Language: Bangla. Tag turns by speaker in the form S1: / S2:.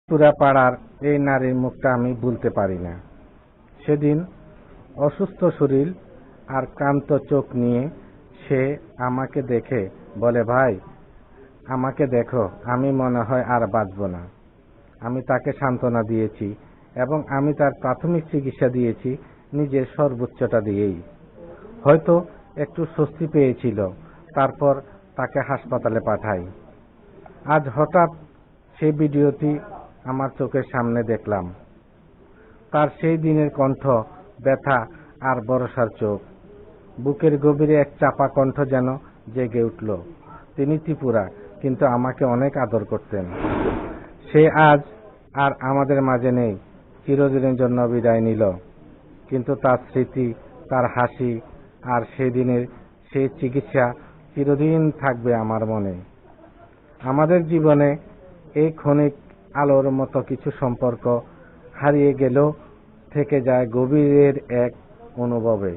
S1: পুরা পাড়ার এই নারীর মুখটা আমি ভুলতে পারি না। সেদিন অসুস্থ শরীর আর ক্লান্ত চোখ নিয়ে সে আমাকে দেখে বলে, ভাই আমাকে দেখো, আমি মনে হয় আর বাঁচব না। আমি তাকে সান্ত্বনা দিয়েছি এবং আমি তার প্রাথমিক চিকিৎসা দিয়েছি নিজের সর্বোচ্চটা দিয়েই। হয়তো একটু স্বস্তি পেয়েছিল, তারপর তাকে হাসপাতালে পাঠাই। আজ হঠাৎ সেই ভিডিওটি আমার চোখের সামনে দেখলাম। তার সেই দিনের কণ্ঠ, ব্যথা আর ভরসার চোখ, বুকের গভীরে এক চাপা কণ্ঠ যেন জেগে উঠল। তিনি ত্রিপুরা, কিন্তু আমাকে অনেক আদর করতেন। সে আজ আর আমাদের মাঝে নেই, চিরদিনের জন্য বিদায় নিল, কিন্তু তার স্মৃতি, তার হাসি আর সেদিনের সেই চিকিৎসা চিরদিন থাকবে আমার মনে। আমাদের জীবনে এই ক্ষণিক আলোর মতো কিছু সম্পর্ক হারিয়ে গেলেও থেকে যায় গভীরের এক অনুভবে।